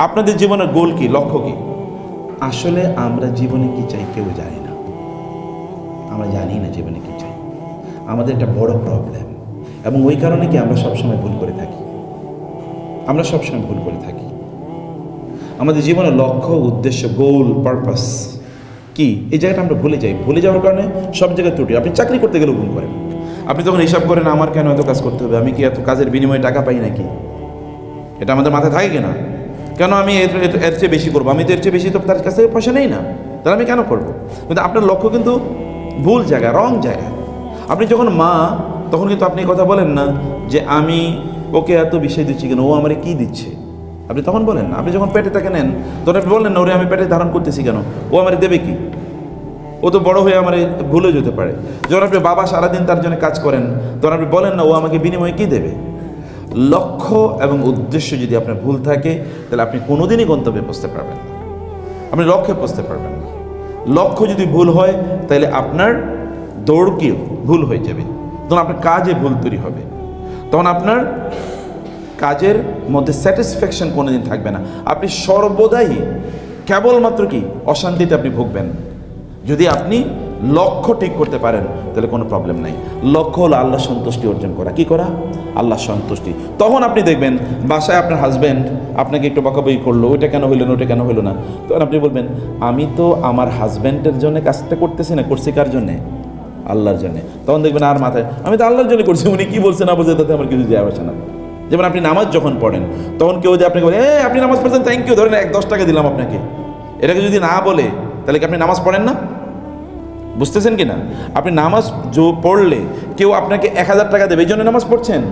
আপনাদের জীবনের গোল কি, লক্ষ্য কি? আসলে আমরা জীবনে কি চাই কেউ জানি না। আমরা জানি না জীবনে কি চাই। আমাদের একটা বড় প্রবলেম, এবং ওই কারণে কি আমরা সবসময় ভুল করে থাকি। আমাদের জীবনের লক্ষ্য, উদ্দেশ্য, গোল, পারপাস কি, এই জায়গাটা আমরা ভুলে যাই। ভুলে যাওয়ার কারণে সব জায়গায় ত্রুটি। আপনি চাকরি করতে গেলেও ভুল করেন। আপনি তখন হিসাব করেন, আমার কেন এত কাজ করতে হবে, আমি কি এত কাজের বিনিময়ে টাকা পাই নাকি? এটা আমাদের মাথায় থাকে কিনা? কেন আমি এর চেয়ে বেশি করবো? আমি তো এর চেয়ে বেশি তো তার কাছে পয়সা নেই না, তাহলে আমি কেন করবো? কিন্তু আপনার লক্ষ্য কিন্তু ভুল জায়গায়, রং জায়গায়। আপনি যখন মা, তখন কিন্তু আপনি কথা বলেন না যে আমি ওকে এত বিষয় দিচ্ছি কেন, ও আমারে কি দিচ্ছে, আপনি তখন বলেন না। আপনি যখন পেটে তাকে নেন, তখন আপনি বললেন না, ওরে আমি পেটে ধারণ করতেছি কেন, ও আমারে দেবে কি, ও তো বড় হয়ে আমার ভুলে যেতে পারে। যখন আপনি বাবা সারাদিন তার জন্য কাজ করেন, তখন আপনি বলেন না, ও আমাকে বিনিময়ে কি দেবে। লক্ষ্য এবং উদ্দেশ্য যদি আপনার ভুল থাকে, তাহলে আপনি কোনোদিনই গন্তব্যে পৌঁছতে পারবেন না, আপনি লক্ষ্যে পৌঁছতে পারবেন না। লক্ষ্য যদি ভুল হয়, তাহলে আপনার দৌড়কেও ভুল হয়ে যাবে, তখন আপনার কাজে ভুল তৈরি হবে, তখন আপনার কাজের মধ্যে স্যাটিসফ্যাকশন কোনোদিন থাকবে না। আপনি সর্বদাই কেবলমাত্র কি অশান্তিতে আপনি ভুগবেন। যদি আপনি লক্ষ্য ঠিক করতে পারেন, তাহলে কোনো প্রবলেম নাই। লক্ষ্য হলো আল্লাহ সন্তুষ্টি অর্জন করা। কি করা? আল্লাহ সন্তুষ্টি। তখন আপনি দেখবেন বাসায় আপনার হাজব্যান্ড আপনাকে একটু বকাবকি করলো, ওইটা কেন হইলো না, ওইটা কেন হইলো না, তখন আপনি বলবেন, আমি তো আমার হাজব্যান্ডের জন্য কাজটা করতেছি না, করছি কার জন্যে? আল্লাহর জন্যে। তখন দেখবেন আর মাথায়, আমি তো আল্লাহর জন্য করছি, উনি কি বলছে না বলছে তাতে আমার কিছু যায় আসে না। যেমন আপনি নামাজ যখন পড়েন, তখন কেউ যে আপনাকে বলে, আপনি নামাজ পড়ছেন, থ্যাংক ইউ, ধরেন 10 টাকা দিলাম আপনাকে, এটাকে যদি না বলে, তাহলে কি আপনি নামাজ পড়েন না? বুঝতেছেন কি না? আপনি নামাজ পড়লে কেউ আপনাকে 1000 টাকা দেবে, এই জন্য নামাজ পড়ছেন।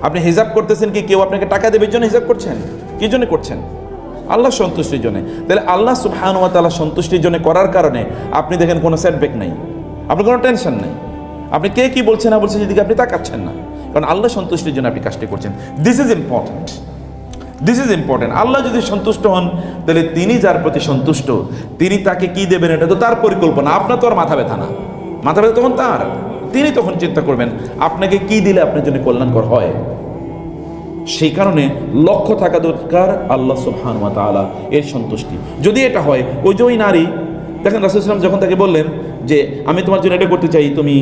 আপনি হিসাব করতেছেন কি কেউ আপনাকে টাকা দেবে, এই জন্য হিসাব করছেন? কি জন্য করছেন? আল্লাহ সন্তুষ্টির জন্য। তাহলে আল্লাহ সুবহানাহু ওয়া তাআলা সন্তুষ্টির জন্য করার কারণে আপনি দেখেন কোনো সেটব্যাক নাই, আপনার কোনো টেনশন নাই, আপনি কে কি বলছে না বলছে সেদিকে আপনি তাকাচ্ছেন না, কারণ আল্লাহ সন্তুষ্টির জন্য আপনি কাজটি করছেন। This is important. আল্লাহ যদি সন্তুষ্ট হন, তাহলে তিনি যার প্রতি সন্তুষ্ট, তিনি তাকে কি দেবেন এটা তো তার পরিকল্পনা, আপনার তো আর মাথা ব্যথা না। মাথা ব্যথা তখন তার, তিনি তখন চিন্তা করবেন আপনাকে কি দিলে আপনার জন্য কল্যাণকর হয়। সেই কারণে লক্ষ্য থাকা দরকার আল্লাহ সুবহানাহু ওয়া তাআলা এর সন্তুষ্টি। যদি এটা হয়, ওই যে ওই নারী দেখেন, রাসূল সাল্লাল্লাহু আলাইহি ওয়াসাল্লাম যখন তাকে বললেন যে আমি তোমার জন্য এটা করতে চাই, তুমি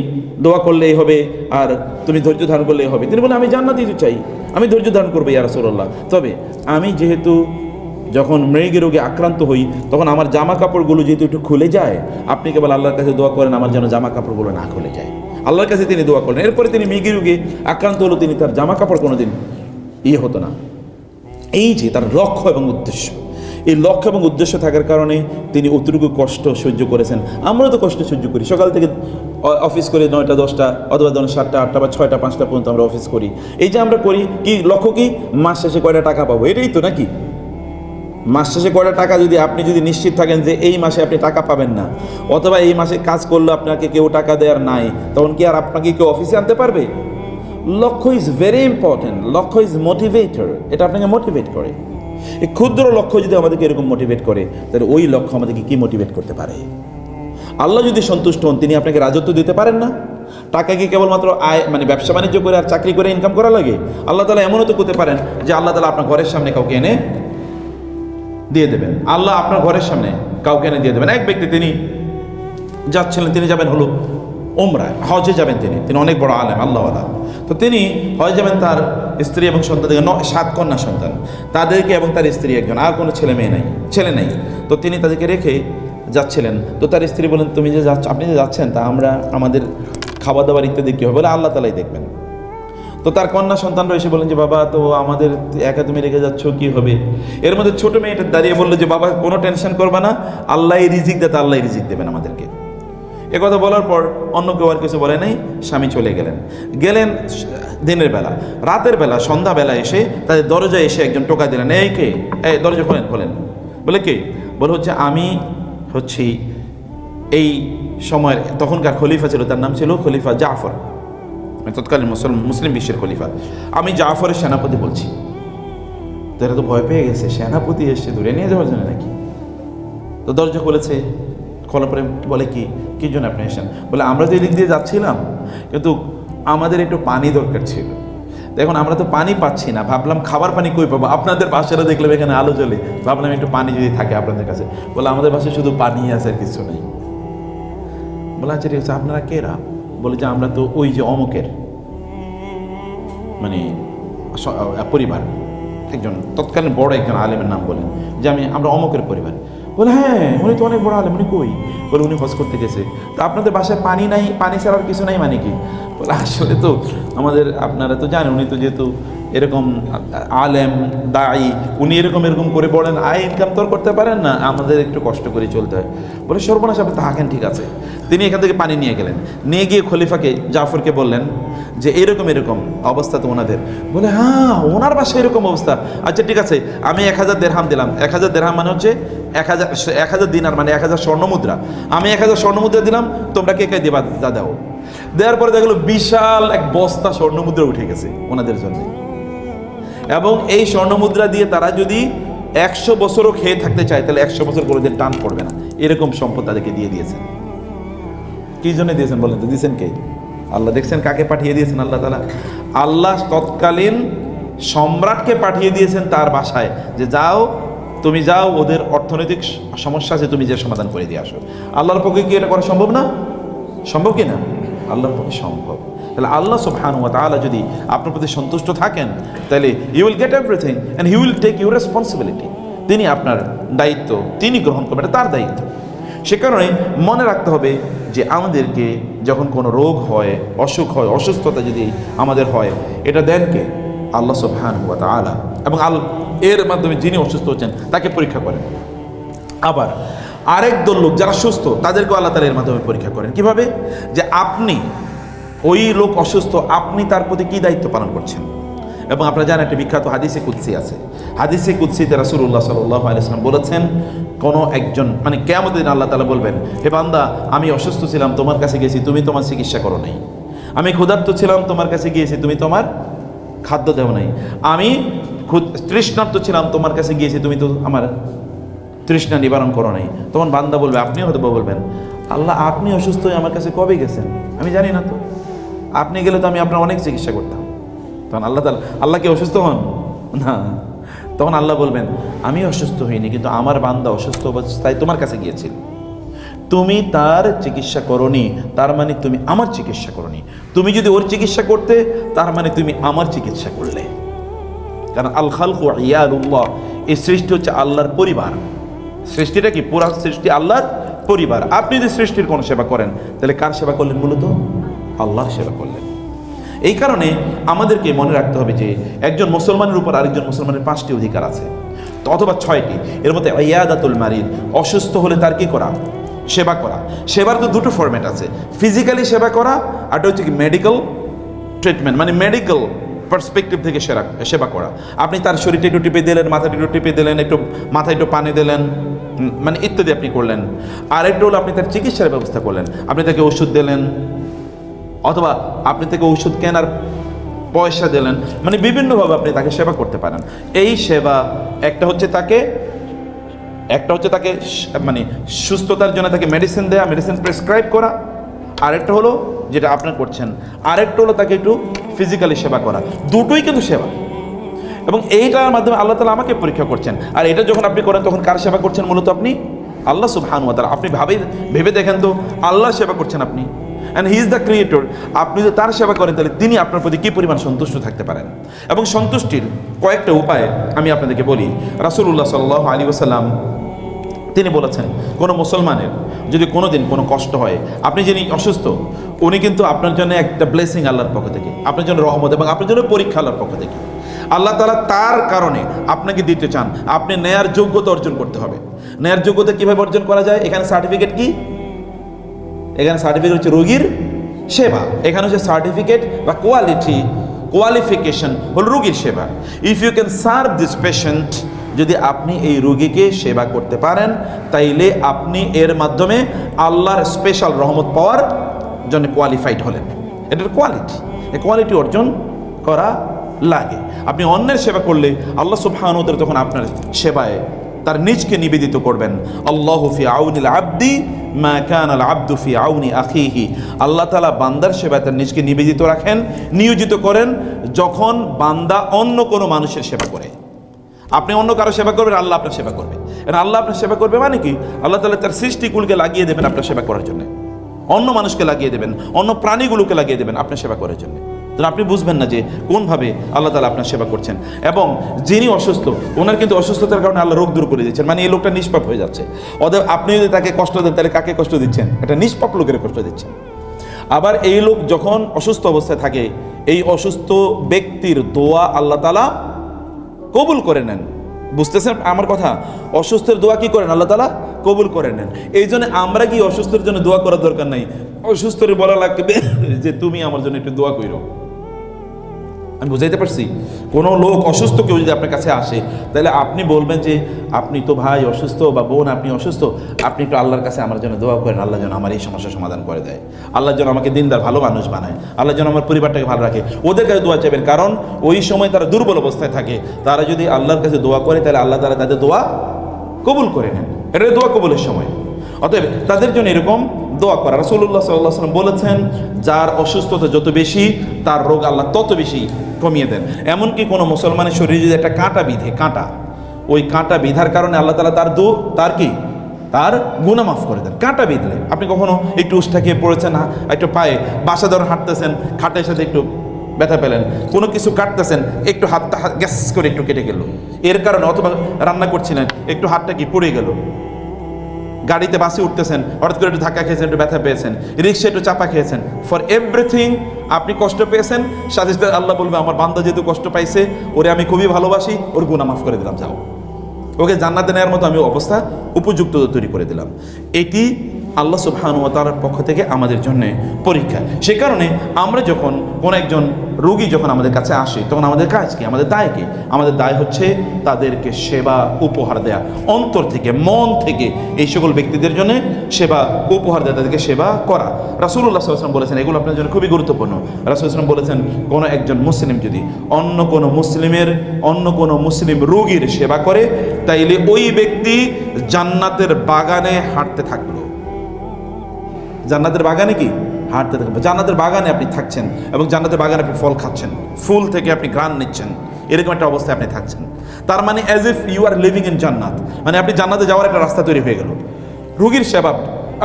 দোয়া করলেই হবে আর তুমি ধৈর্য ধারণ করলেই হবে, তিনি বলেন আমি জান্নাত দিতে চাই, আমি ধৈর্য ধারণ করবো ইয়া রাসূলুল্লাহ, তবে আমি যেহেতু যখন মৃগী রোগে আক্রান্ত হই, তখন আমার জামা কাপড়গুলো যেহেতু একটু খুলে যায়, আপনি কেবল আল্লাহর কাছে দোয়া করেন আমার যেন জামা কাপড়গুলো না খুলে যায়। আল্লাহর কাছে তিনি দোয়া করলেন। এরপরে তিনি মৃগী রোগে আক্রান্ত হলো, তিনি তার জামা কাপড় কোনোদিন হতো না। এই যে তার লক্ষ্য এবং উদ্দেশ্য, এই লক্ষ্য এবং উদ্দেশ্য থাকার কারণে তিনি অতটুকু কষ্ট সহ্য করেছেন। আমরাও তো কষ্ট সহ্য করি, সকাল থেকে অফিস করে 9টা 10টা অথবা 7টা 8টা বা 6টা 5টা পর্যন্ত আমরা অফিস করি। এই যে আমরা করি, কি লক্ষ্য কি? মাস শেষে কয়টা টাকা পাবো, এটাই তো নাকি? মাস শেষে কয়টা টাকা, যদি আপনি যদি নিশ্চিত থাকেন যে এই মাসে আপনি টাকা পাবেন না, অথবা এই মাসে কাজ করলে আপনাকে কেউ টাকা দেওয়ার নাই, তখন কি আর আপনাকে কেউ অফিসে আনতে পারবে? লক্ষ্য ইজ ভেরি ইম্পর্টেন্ট। লক্ষ্য ইজ মোটিভেটর, এটা আপনাকে মোটিভেট করে। এই ক্ষুদ্র লক্ষ্য যদি আমাদেরকে এরকম মোটিভেট করে, তাহলে ওই লক্ষ্য আমাদেরকে কি মোটিভেট করতে পারে? আল্লাহ যদি সন্তুষ্ট হন, তিনি আপনাকে রাজত্ব দিতে পারেন না? টাকা কি কেবলমাত্র আয় মানে ব্যবসা বাণিজ্য করে আর চাকরি করে ইনকাম করা লাগে? আল্লাহ তাআলা এমনও তো করতে পারেন যে আল্লাহ তাআলা আপনার ঘরের সামনে কাউকে এনে দিয়ে দেবেন। আল্লাহ আপনার ঘরের সামনে কাউকে এনে দিয়ে দেবেন। এক ব্যক্তি তিনি যাচ্ছিলেন, তিনি যাবেন হলো উমরায়, হজে যাবেন, তিনি অনেক বড় আলেম, আল্লাহওয়ালা। তো তিনি হজে যাবেন, তার স্ত্রী এবং সন্তান থেকে 7 কন্যা সন্তান, তাদেরকে এবং তার স্ত্রী একজন, আর কোনো ছেলে নেই। তো তিনি তাদেরকে রেখে যাচ্ছিলেন। তো তার স্ত্রী বলেন, তুমি যে আপনি যে যাচ্ছেন, তা আমাদের খাওয়া দাওয়ার ইত্যাদি কী হবে? বলে আল্লাহ তাআলাই দেখবেন। তো তার কন্যা সন্তানরা এসে বলেন যে বাবা, তো আমাদের একা তুমি রেখে যাচ্ছ, কি হবে? এর মধ্যে ছোট মেয়েটা দাঁড়িয়ে বললো যে বাবা, কোনো টেনশন করবা না, আল্লাহই রিজিক দেয়, আল্লাহই রিজিক দেবেন আমাদেরকে। একথা বলার পর অন্য কেউ আর কিছু বলে নাই, স্বামী চলে গেলেন দিনের বেলা। রাতের বেলা সন্ধ্যাবেলা এসে তাদের দরজায় এসে একজন টোকা দিলেন, এই কে? দরজা খোলেন। বলে কে? বলে হচ্ছে আমি হচ্ছি এই সময়ের, তখনকার খলিফা ছিল, তার নাম ছিল খলিফা জাফর, তৎকালীন মুসলিম বিশ্বের খলিফা, আমি জাফরের সেনাপতি বলছি। তো এরা তো ভয় পেয়ে গেছে, সেনাপতি এসে ধরে নিয়ে যাওয়ার জন্য নাকি? তো দরজা খুলেছে, খোলার পরে বলে কি জন্য আপনি এসেছেন? বলে আমরা তো এদিক দিয়ে যাচ্ছিলাম, কিন্তু আমাদের একটু পানি দরকার ছিল, দেখুন আমরা তো পানি পাচ্ছি না, ভাবলাম খাবার পানি কই পাবো, আপনাদের বাসাটা দেখলাম এখানে আলো জ্বলে, ভাবলাম একটু পানি যদি থাকে আপনাদের কাছে। বলে আমাদের বাসায় শুধু পানি আছে আর কিছু নেই। বলে আচ্ছা ঠিক আছে, আপনারা কেরা? বলে যে আমরা তো ওই যে অমুকের মানে পরিবার। একজন তৎকালীন বড় একজন আলেমের নাম বলেন যে আমরা অমুকের পরিবার। বলে হ্যাঁ, উনি তো অনেক বড় আলেম, উনি কই? বলে উনি হজ করতে গেছে। তো আপনাদের বাসায় পানি নাই, পানি ছাড়ার কিছু নাই মানে কি? বলে আসলে তো আমাদের, আপনারা তো জানেন উনি তো যেহেতু এরকম আলেম দায়ী, উনি এরকম করে বলেন আয় ইনকাম তো আর করতে পারেন না, আমাদের একটু কষ্ট করে চলতে হয়। বলে সর্বনাশ, আপনি থাকেন, ঠিক আছে। তিনি এখান থেকে পানি নিয়ে গেলেন, নিয়ে গিয়ে খলিফাকে জাফরকে বললেন যে এরকম অবস্থা তো ওনাদের। বলে হ্যাঁ, ওনার বাসায় এরকম অবস্থা, আচ্ছা ঠিক আছে, আমি 1000 দেরহাম দিলাম। 1000 দেরহাম মানে হচ্ছে 1000 দিনার, মানে 1000 স্বর্ণমুদ্রা। আমি 1000 স্বর্ণমুদ্রা দিলাম, তোমরা কে কে দেবা যা দাও। দেওয়ার পরে দেখলো বিশাল এক বস্তা স্বর্ণমুদ্রা উঠে গেছে ওনাদের জন্য। এবং এই স্বর্ণমুদ্রা দিয়ে তারা যদি 100 বছরও খেয়ে থাকতে চায়, তাহলে 100 বছর করে দিন টান পড়বে না, এরকম সম্পদ তাদেরকে দিয়ে দিয়েছেন। কি জন্য দিয়েছেন বলেন তো? দিয়েছেন কে? আল্লাহ। দেখছেন কাকে পাঠিয়ে দিয়েছেন আল্লাহ তাআলা? আল্লাহ তৎকালীন সম্রাটকে পাঠিয়ে দিয়েছেন তার বাসায়, যে যাও, তুমি যাও, ওদের অর্থনৈতিক সমস্যা আছে, তুমি যে সমাধান করে দিয়ে আসো। আল্লাহর পক্ষে কি এটা করা সম্ভব না? সম্ভব কি না? আল্লাহর পক্ষে সম্ভব। তাহলে আল্লাহ সুবহানাহু ওয়া তাআলা যদি আপনার প্রতি সন্তুষ্ট থাকেন, তাহলে you will get everything and he will take your responsibility. তিনি আপনার দায়িত্ব তিনি গ্রহণ করবেন, এটা তার দায়িত্ব। সে কারণে মনে রাখতে হবে যে আমাদেরকে যখন কোনো রোগ হয়, অসুখ হয়, অসুস্থতা যদি আমাদের হয়, এটা দেন কে? আল্লাহ সুবহানাহু ওয়া তাআলা। এবং এর মাধ্যমে যিনি অসুস্থ হচ্ছেন তাকে পরীক্ষা করেন। আবার আরেক দল লোক যারা সুস্থ, তাদেরকেও আল্লাহ তাআলা এর মাধ্যমে পরীক্ষা করেন। কিভাবে? যে আপনি, ওই লোক অসুস্থ, আপনি তার প্রতি কি দায়িত্ব পালন করছেন। এবং আপনারা জানেন একটা বিখ্যাত হাদিসে কুদসি আছে। হাদিসে কুদসিতে রাসূলুল্লাহ সাল্লাল্লাহু আলাইহি ওয়াসাল্লাম বলেছেন, কোনো একজন, মানে কিয়ামতের দিন আল্লাহ তাআলা বলবেন, হে বান্দা, আমি অসুস্থ ছিলাম, তোমার কাছে গেছি, তুমি তোমার চিকিৎসা করো নাই। আমি ক্ষুধার্ত ছিলাম, তোমার কাছে গিয়েছি, তুমি তোমার খাদ্য দেও নাই। আমি তৃষ্ণার্ত ছিলাম, তোমার কাছে গিয়েছি, তুমি তো আমার তৃষ্ণা নিবারণ করো নাই। তখন বান্দা বলবে, আপনিও হয়তো বলবেন, আল্লাহ আপনি অসুস্থ হয়ে আমার কাছে কবে গেছেন? আমি জানি না তো, আপনি গেলে তো আমি আপনার অনেক চিকিৎসা করতাম। তখন আল্লাহ কি অসুস্থ হন? না। তখন আল্লাহ বলবেন, আমি অসুস্থ হইনি, কিন্তু আমার বান্দা অসুস্থ অবস্থায় তোমার কাছে গিয়েছিল, তুমি তার চিকিৎসা করনি, তার মানে তুমি আমার চিকিৎসা করনি। তুমি যদি ওর চিকিৎসা করতে, তার মানে তুমি আমার চিকিৎসা করলে। কারণ আল খালকু ইয়ালুল্লাহ, এই সৃষ্টি হচ্ছে আল্লাহর পরিবার। সৃষ্টিটা কি? পুরা সৃষ্টি আল্লাহর পরিবার। আপনি যদি সৃষ্টির কোনো সেবা করেন, তাহলে কার সেবা করলেন? মূলত আল্লাহর সেবা করলেন। এই কারণে আমাদেরকে মনে রাখতে হবে যে একজন মুসলমানের উপর আরেকজন মুসলমানের 5টি অধিকার আছে, অথবা 6টি। এর মধ্যে ইয়াদাতুল মারিদ, অসুস্থ হলে তার কি করা? সেবা করা। সেবার তো দুটো ফরম্যাট আছে, ফিজিক্যালি সেবা করা, আর হচ্ছে কি মেডিকেল ট্রিটমেন্ট, মানে মেডিকেল পার্সপেক্টিভ থেকে সেবা করা। আপনি তার শরীরটা একটু টিপে দিলেন, মাথাটা একটু টিপে দিলেন, একটু মাথায় একটু পানি দিলেন, মানে ইত্যাদি আপনি করলেন। আর একটা হলো আপনি তার চিকিৎসার ব্যবস্থা করলেন, আপনি তাকে ওষুধ দিলেন, অথবা আপনি তাকে ওষুধ কেনার পয়সা দিলেন, মানে বিভিন্নভাবে আপনি তাকে সেবা করতে পারেন। এই সেবা একটা হচ্ছে তাকে মানে সুস্থতার জন্য তাকে মেডিসিন দেওয়া, মেডিসিন প্রেসক্রাইব করা। আরেকটা হলো যেটা আপনার করছেন, আরেকটা হলো তাকে একটু ফিজিক্যালি সেবা করা। দুটোই কিন্তু সেবা, এবং এইটার মাধ্যমে আল্লাহ তাআলা আমাকে পরীক্ষা করছেন। আর এটা যখন আপনি করেন, তখন কার সেবা করছেন? মূলত আপনি আল্লাহ সুবহানাহু ওয়া তাআলা। আপনি ভেবে দেখেন তো, আল্লাহ সেবা করছেন আপনি, and he is the creator. আপনি যদি তার সেবা করেন, তাহলে তিনি আপনার প্রতি কী পরিমাণ সন্তুষ্ট থাকতে পারেন। এবং সন্তুষ্টির কয়েকটা উপায় আমি আপনাদেরকে বলি। রাসূলুল্লাহ সাল্লাল্লাহু আলাইহি ওয়াসাল্লাম তিনি বলেছেন, কোনো মুসলমানের যদি কোনো দিন কোনো কষ্ট হয়, আপনি যিনি অসুস্থ, উনি কিন্তু আপনার জন্য একটা ব্লেসিং আল্লাহর পক্ষ থেকে, আপনার জন্য রহমত এবং আপনার জন্য পরীক্ষা আল্লাহর পক্ষ থেকে। আল্লাহ তাআলা তার কারণে আপনাকে দিতে চান, আপনি ন্যায়ের যোগ্যতা অর্জন করতে হবে। ন্যায়ের যোগ্যতা কীভাবে অর্জন করা যায়? এখানে সার্টিফিকেট কি? এখানে সার্টিফিকেট হচ্ছে রোগীর সেবা। এখানে হচ্ছে সার্টিফিকেট বা কোয়ালিফিকেশন হল রোগীর সেবা। If you can serve this patient, যদি আপনি এই রোগীকে সেবা করতে পারেন, তাইলে আপনি এর মাধ্যমে আল্লাহর স্পেশাল রহমত পাওয়ার জন্য কোয়ালিফাইড হলেন। এটার কোয়ালিটি, এই কোয়ালিটি অর্জন করা লাগে। আপনি অন্যের সেবা করলে আল্লাহ সুবহানাহু ওয়া তাআলা তখন আপনার সেবায় তার নিজকে নিবেদিত করবেন। আল্লাহু ফি আউনিল আবদি মা কানাল আবদু ফি আউনি আখিহি। আল্লাহ তাআলা বান্দার সেবায় তার নিজকে নিবেদিত রাখেন, নিয়োজিত করেন যখন বান্দা অন্য কোনো মানুষের সেবা করে। আপনি অন্য কারো সেবা করবেন, আল্লাহ আপনার সেবা করবে। আল্লাহ আপনার সেবা করবে মানে কি? আল্লাহ তাআলা তার সৃষ্টিকুলকে লাগিয়ে দেবেন আপনার সেবা করার জন্য, অন্য মানুষকে লাগিয়ে দেবেন, অন্য প্রাণীগুলোকে লাগিয়ে দেবেন আপনার সেবা করার জন্য। তো আপনি বুঝবেন না যে কোনভাবে আল্লাহ তাআলা আপনার সেবা করছেন। এবং যিনি অসুস্থ, ওনার কিন্তু অসুস্থতার কারণে আল্লাহ রোগ দূর করে দিচ্ছেন, মানে এই লোকটা নিষ্পাপ হয়ে যাচ্ছে। অতএব আপনি যদি তাকে কষ্ট দেন, তাহলে কাকে কষ্ট দিচ্ছেন? এটা নিষ্পাপ লোকের কষ্ট দিচ্ছেন। আবার এই লোক যখন অসুস্থ অবস্থায় থাকে, এই অসুস্থ ব্যক্তির দোয়া আল্লাহ তাআলা কবুল করে নেন। বুঝতেছেন আমার কথা? অসুস্থের দোয়া কি করেন? আল্লাহ তাআলা কবুল করে নেন। এই জন্য আমরা কি অসুস্থের জন্য দোয়া করার দরকার নাই? অসুস্থরে বলা লাগবে যে তুমি আমার জন্য একটু দোয়া কইরো। আমি বুঝাইতে পারছি? কোনো লোক অসুস্থ কেউ যদি আপনার কাছে আসে, তাহলে আপনি বলবেন যে আপনি তো ভাই অসুস্থ বা বোন আপনি অসুস্থ, আপনি একটু আল্লাহর কাছে আমার জন্য দোয়া করেন, আল্লাহ যেন আমার এই সমস্যার সমাধান করে দেয়, আল্লাহ যেন আমাকে দিনদার ভালো মানুষ বানায়, আল্লাহ যেন আমার পরিবারটাকে ভালো রাখে। ওদের কাছে দোয়া চাইবেন, কারণ ওই সময় তারা দুর্বল অবস্থায় থাকে। তারা যদি আল্লাহর কাছে দোয়া করে, তাহলে আল্লাহ তাআলা তাদের দোয়া কবুল করে নেন। এটা দোয়া কবুলের সময়। অতএব তাদের জন্য এরকম দোয়া করা। রাসূলুল্লাহ সাল্লাল্লাহু আলাইহি ওয়াসাল্লাম বলেছেন, যার অসুস্থতা যত বেশি, তার রোগ আল্লাহ তত বেশি কমিয়ে দেন। এমনকি কোনো মুসলমানের শরীরে যদি একটা কাঁটা বিধে, কাঁটা, ওই কাঁটা বিধার কারণে আল্লাহ তাআলা তার গুনাহ মাফ করে দেন। কাঁটা বিধলে আপনি কখনো একটু উষ্টা খেয়ে পড়েছেন, একটু পায়ে বাসা ধরে হাঁটতেছেন, খাটের সাথে একটু ব্যথা পেলেন, কোনো কিছু কাটতেছেন, একটু হাতটা গ্যাস করে একটু কেটে গেল এর কারণে, অথবা রান্না করছিলেন একটু হাতটা কি পড়ে গেল, গাড়িতে বাসে উঠতেছেন হঠাৎ করে একটু ধাক্কা খেয়েছেন, একটু ব্যথা পেয়েছেন, রিক্সা একটু চাপা খেয়েছেন, ফর এভরিথিং আপনি কষ্ট পেয়েছেন, সাথে সাথে আল্লাহ বলবে আমার বান্দা যেহেতু কষ্ট পাইছে, ওরে আমি খুবই ভালোবাসি, ওর গুনাহ মাফ করে দিলাম, যাও, ওকে জান্নাতে নেওয়ার মতো আমি অবস্থা উপযুক্ত তৈরি করে দিলাম। এটি আল্লাহ সুবহানাহু ওয়া তাআলার পক্ষ থেকে আমাদের জন্য পরীক্ষা। সে কারণে আমরা যখন কোনো একজন রোগী যখন আমাদের কাছে আসে, তখন আমাদের কাজ কি? আমাদের দায় কি? আমাদের দায় হচ্ছে তাদেরকে সেবা উপহার দেয়া, অন্তর থেকে, মন থেকে এই সকল ব্যক্তিদের জন্য সেবা উপহার দেয়া, তাদেরকে সেবা করা। রাসূলুল্লাহ সাল্লাল্লাহু আলাইহি ওয়াসাল্লাম বলেছেন, এগুলো আপনার জন্য খুবই গুরুত্বপূর্ণ। রাসূলুল্লাহ সাল্লাল্লাহু আলাইহি ওয়াসাল্লাম বলেছেন, কোনো একজন মুসলিম যদি অন্য কোনো মুসলিম রোগীর সেবা করে, তাইলে ওই ব্যক্তি জান্নাতের বাগানে হাঁটতে থাকলো। জান্নাতের বাগানে কি? হাঁটতে থাকবে। জান্নাতের বাগানে আপনি থাকছেন এবং জান্নাতের বাগানে আপনি ফল খাচ্ছেন, ফুল থেকে আপনি ঘ্রাণ নিচ্ছেন, এরকম একটা অবস্থায় আপনি থাকছেন। তার মানে as if you are living in জান্নাত, মানে আপনি জান্নাতে যাওয়ার একটা রাস্তা তৈরি হয়ে গেল। রোগীর সেবা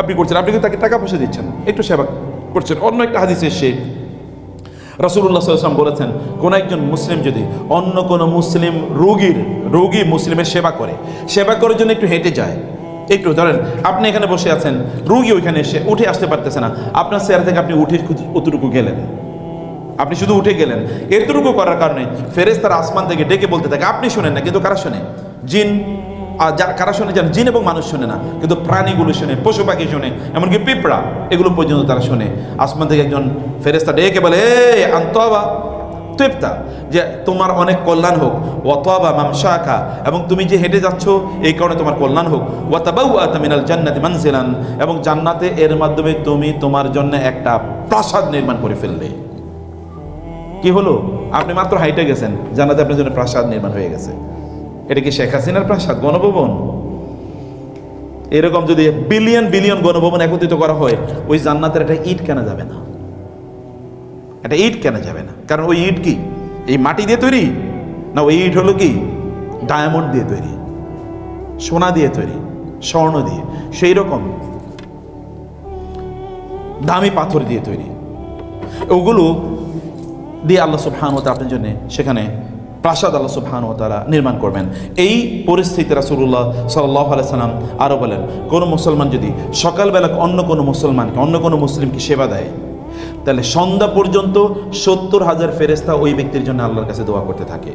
আপনি করছেন, আপনি কিন্তু তাকে টাকা পয়সা দিচ্ছেন, একটু সেবা করছেন। অন্য একটা হাদিসে এসে রাসূলুল্লাহ সাল্লাল্লাহু আলাইহি ওয়াসাল্লাম বলেছেন, কোন একজন মুসলিম যদি অন্য কোনো মুসলিম রোগী মুসলিমের সেবা করার জন্য একটু হেঁটে যায়, একটু ধরেন আপনি এখানে বসে আছেন, রোগী ওইখানে এসে উঠে আসতে পারতেছে না, আপনার চেয়ার থেকে আপনি উঠে অতটুকু গেলেন, আপনি শুধু উঠে গেলেন, এতটুকু করার কারণে ফেরেশতারা আসমান থেকে ডেকে বলতে থাকে, আপনি শোনেন না কিন্তু কারা শোনে? জিন। কারা শোনে জানেন? জিন এবং মানুষ শোনে না, কিন্তু প্রাণীগুলো শোনে, পশু পাখি শোনে, এমনকি পিঁপড়া, এগুলো পর্যন্ত তারা শোনে। আসমান থেকে একজন ফেরেশতা ডেকে বলে, এই আনতাবা তুবতা, যে তোমার অনেক কল্যাণ হোক, ওয়াতাবা মামশাকা, এবং তুমি যে হেঁটে যাচ্ছ এই কারণে তোমার কল্যাণ হোক, ওয়াতাবাওয়াতা মিনাল জান্নাতি মানজিলান, এবং জান্নাতে এর মাধ্যমে তুমি তোমার জন্য একটা প্রাসাদ নির্মাণ করে ফেললে। কি হলো? আপনি মাত্র হাইটে গেছেন, জান্নাতে আপনার জন্য প্রাসাদ নির্মাণ হয়ে গেছে। এটা কি শেখ হাসিনার প্রাসাদ, গণভবন? এরকম যদি বিলিয়ন গণভবন একত্রিত করা হয়, ওই জান্নাতের একটা ইট কেনা যাবে না, একটা ইট কেনা যাবে না। কারণ ওই ইট কি এই মাটি দিয়ে তৈরি না? ওই ইট হলো কি ডায়মন্ড দিয়ে তৈরি, সোনা দিয়ে তৈরি, স্বর্ণ দিয়ে, সেই রকম দামি পাথর দিয়ে তৈরি। ওগুলো দিয়ে আল্লাহ সুবহানাহু ওয়া তাআলা আপনার জন্য সেখানে প্রাসাদ আল্লাহ সুবহানাহু ওয়া তাআলা নির্মাণ করবেন। এই পরিস্থিতি রাসূলুল্লাহ সাল্লাল্লাহু আলাইহি সাল্লাম আরো বলেন, কোনো মুসলমান যদি সকালবেলা অন্য কোনো মুসলিমকে সেবা দেয়, তাহলে সন্ধ্যা পর্যন্ত 70,000 ফেরেশতা ওই ব্যক্তির জন্য আল্লাহর কাছে দোয়া করতে থাকে।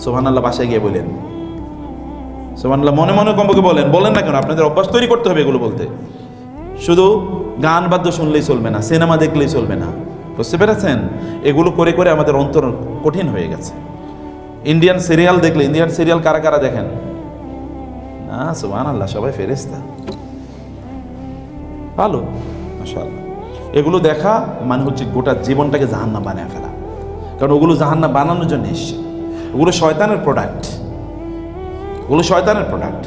সুবহানাল্লাহ। বাসায় গিয়ে বলেন সুবহানাল্লাহ, মনে মনে কমপক্ষে বলেন না কেন? আপনাদের অভ্যাস তৈরি করতে হবে এগুলো বলতে। শুধু গান বাদ্য শুনলেই চলবে না, সিনেমা দেখলেই চলবে না, বুঝতে পেরেছেন? এগুলো করে করে আমাদের অন্তর কঠিন হয়ে গেছে। ইন্ডিয়ান সিরিয়াল কারা কারা দেখেন না? সুবহানাল্লাহ, সবাই ফেরেশতা, ভালো, মাশাআল্লাহ। এগুলো দেখা মানে হচ্ছে গোটা জীবনটাকে জাহান্নাম বানিয়ে ফেলা, কারণ ওগুলো জাহান্নাম বানানোর জন্য এসছে, ওগুলো শয়তানের প্রোডাক্ট। ওগুলো শয়তানের প্রোডাক্ট।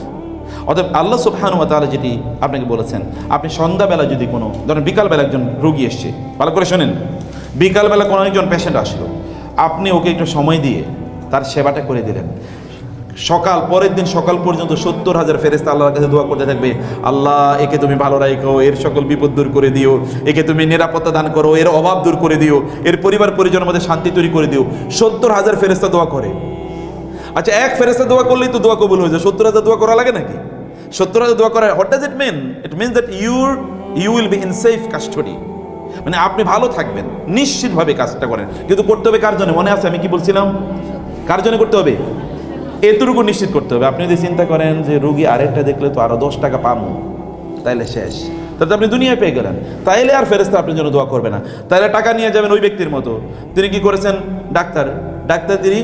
অতএব আল্লাহ সুবহানাহু ওয়া তাআলা যেটি আপনাকে বলেছেন, আপনি সন্ধ্যাবেলা যদি কোনো ধরেন বিকালবেলা একজন রোগী এসছে, ভালো করে শোনেন, বিকালবেলা কোনো একজন পেশেন্ট আসলো, আপনি ওকে একটু সময় দিয়ে তার সেবাটা করে দিলেন, পরের দিন সকাল পর্যন্ত 70,000 ফেরেশতা আল্লাহর কাছে দোয়া করতে থাকবে, আল্লাহ একে তুমি ভালো রাখো, এর সকল বিপদ দূর করে দিও, একে তুমি নিরাপত্তা দান করো, এর অভাব দূর করে দিও, এর পরিবার পরিজনের মধ্যে শান্তি তৈরি করে দিও। 70,000 ফেরেশতা দোয়া করে। আচ্ছা, এক ফেরেশতা দোয়া করলেই তো দোয়া কবুল হয়ে যায়, 70,000 দোয়া করা লাগে নাকি? 70,000 দোয়া করা, what does it mean? It means that you will be in safe custody, মানে আপনি ভালো থাকবেন, নিশ্চিতভাবে কাজটা করেন। কিন্তু করতে হবে কার জন্য? মনে আছে আমি কি বলছিলাম? কার জন্য করতে হবে? এতটুকু নিশ্চিত করতে হবে। আপনি যদি চিন্তা করেন যে রুগী আরেকটা দেখলে তো আরো 10 টাকা পাবো, তাইলে শেষ, তাহলে আপনি দুনিয়ায় পেয়ে গেলেন, তাইলে আর ফেরেশতা আপনার জন্য দোয়া করবে না। তাইলে টাকা নিয়ে যাবেন ওই ব্যক্তির মতো। তিনি কি করেছেন? ডাক্তার তিনি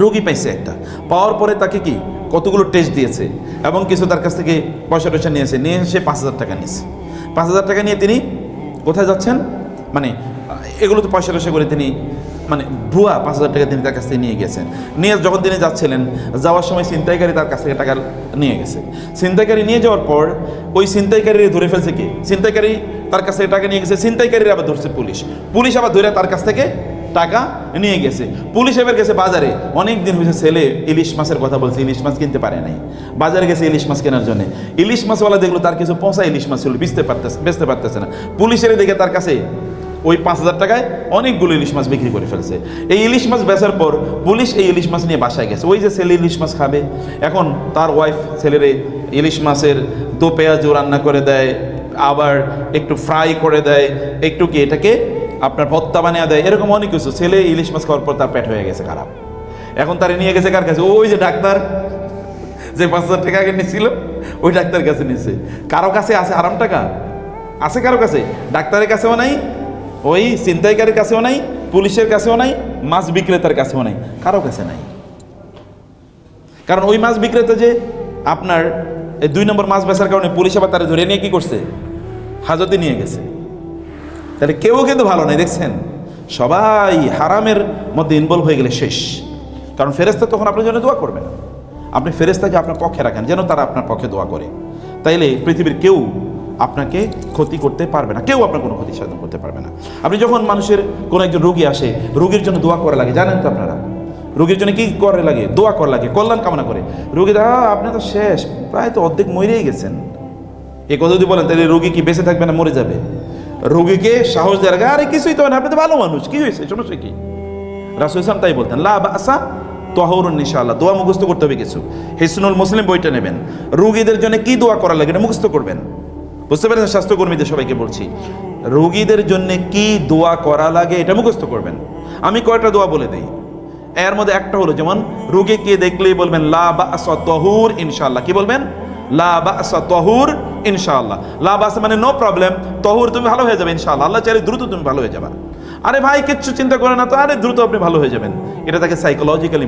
রুগী পাইছে একটা, পাওয়ার পরে তাকে কি কতগুলো টেস্ট দিয়েছে এবং কিছু তার কাছ থেকে পয়সা নিয়ে এসে 5,000 টাকা নিয়েছে। 5,000 টাকা নিয়ে তিনি কোথায় যাচ্ছেন? মানে এগুলো তো পয়সা করে তিনি মানে ভুয়া 5,000 টাকা তিনি তার কাছ থেকে নিয়ে গেছেন। যখন তিনি যাচ্ছিলেন, যাওয়ার সময় ছিনতাইকারী তার কাছ থেকে টাকা নিয়ে গেছে। ছিনতাইকারী নিয়ে যাওয়ার পর ওই ছিনতাইকারী ধরে ফেলছে কে? ছিনতাইকারী তার কাছ থেকে টাকা নিয়ে গেছে, ছিনতাইকারীর আবার ধরছে পুলিশ আবার ধরে তার কাছ থেকে টাকা নিয়ে গেছে। পুলিশ এবার গেছে বাজারে, অনেক দিন হয়েছে ছেলে ইলিশ মাছের কথা বলছে, ইলিশ মাছ কিনতে পারে নাই, বাজারে গেছে ইলিশ মাছ কেনার জন্য। ইলিশ মাছওয়ালা দেখলো তার কিছু পচা ইলিশ মাছ ছিল, বেচতে পারতেছে না। পুলিশের দেখে তার কাছে ওই 5,000 টাকায় অনেকগুলো ইলিশ মাছ বিক্রি করে ফেলছে। এই ইলিশ মাছ বেচার পর পুলিশ এই ইলিশ মাছ নিয়ে বাসায় গেছে। ওই যে ছেলে ইলিশ মাছ খাবে, এখন তার ওয়াইফ ছেলেরে ইলিশ মাছের দো পেঁয়াজও রান্না করে দেয়, আবার একটু ফ্রাই করে দেয়, একটু কি এটাকে আপনার ভর্তা বানিয়ে দেয়, এরকম অনেক কিছু। ছেলে ইলিশ মাছ খাওয়ার পর তার পেট হয়ে গেছে খারাপ। এখন তারে নিয়ে গেছে কার কাছে? ওই যে ডাক্তার যে 5,000 টাকা আগে নিয়েছিল, ওই ডাক্তার কাছে নিয়েছে। কারো কাছে আছে হারাম টাকা? আছে কারো কাছে? ডাক্তারের কাছেও নাই, ওই ছিনতাইকারীর কাছেও নাই, পুলিশের কাছেও নাই, মাছ বিক্রেতার কাছেও নাই, কারো কাছে নাই। কারণ ওই মাছ বিক্রেতা যে আপনার 2 নম্বর মাছ বেচার কারণে পুলিশ আবার তারা ধরে নিয়ে কি করছে? হাজতে নিয়ে গেছে। তাহলে কেউ কিন্তু ভালো নাই, দেখছেন? সবাই হারামের মধ্যে ইনভলভ হয়ে গেলে শেষ। কারণ ফেরেশতা তখন আপনার জন্য দোয়া করবে না। আপনি ফেরেশতাকে আপনার পক্ষে রাখেন, যেন তারা আপনার পক্ষে দোয়া করে। তাইলে পৃথিবীর কেউ আপনাকে ক্ষতি করতে পারবে না, কেউ আপনার কোনো ক্ষতি সাধন করতে পারবে না। আপনি যখন মানুষের কোনো একজন রোগী আসে, রোগীর জন্য দোয়া করা লাগে, জানেন তো আপনারা? রোগীর জন্য কি করে লাগে? দোয়া করা লাগে, কল্যাণ কামনা করে। রোগী আপনি তো শেষ, প্রায় তো অর্ধেক মরেই গেছেন, এ কথা যদি বলেন তাহলে রোগী কি বেঁচে থাকবে না মরে যাবে? রোগীকে সাহস দেওয়ার আগে, আরে কিছুই তো না, আপনি তো ভালো মানুষ, কি হয়েছে, সমস্যা কি? রাসূল সাল্লাল্লাহু আলাইহি ওয়াসাল্লাম তাই বলতেন, লা বাসা তাহুরুন ইনশাআল্লাহ। দোয়া মুখস্থ করতে হবে কিছু। হিসনুল মুসলিম বইটা নেবেন, রোগীদের জন্য কি দোয়া করা লাগে এটা মুখস্থ করবেন। বুঝতে পেরেছেন? স্বাস্থ্যকর্মীদের সবাইকে বলছি, রোগীদের জন্য কি দোয়া করা লাগে এটা মুখস্থ করবেন। আমি কয়টা দোয়া বলে দিই, এর মধ্যে একটা হলো যেমন রোগীকে দেখলেই বলবেন লা বাসা তাহুর ইনশাআল্লাহ। কি বলবেন? লা বাসা তাহুর ইনশাআল্লাহ। লা বাসা মানে নো প্রবলেম, তাহুর তুমি ভালো হয়ে যাবে ইনশাআল্লাহ, আল্লাহ চাইলে দ্রুত তুমি ভালো হয়ে যাবে। আরে ভাই কিচ্ছু চিন্তা করে না তো, আরে দ্রুত আপনি ভালো হয়ে যাবেন। এটা তাকে সাইকোলজিক্যালি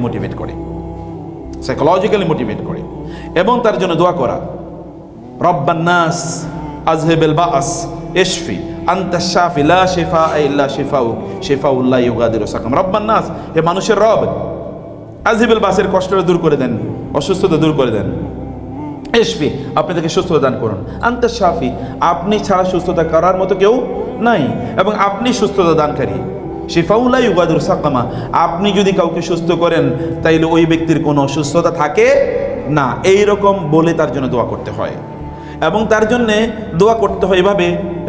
মোটিভেট করে, এবং তার জন্য দোয়া করা, রব্বান নাস আযহিবিল বাস ইশফি আনতা শাফি লা শিফা ইল্লা শিফাউক শিফাউল লা ইউগাদিরু সাকাম। রব্বান নাস, হে মানুষের রব, আযহিবিল বাসের কষ্টটা দূর করে দেন, অসুস্থতা দূর করে দেন। ইশফি, আপনি তাকে সুস্থতা দান করুন। আনতা শাফি, আপনি ছাড়া সুস্থতা করার মতো কেউ নাই, এবং আপনি সুস্থতা দানকারী। শিফাউল লা ইউগাদিরু সাকামা, আপনি যদি কাউকে সুস্থ করেন তাইলে ওই ব্যক্তির কোনো অসুস্থতা থাকে না। এইরকম বলে তার জন্য দোয়া করতে হয়, এবং তার জন্যে দোয়া করতে হয় এভাবে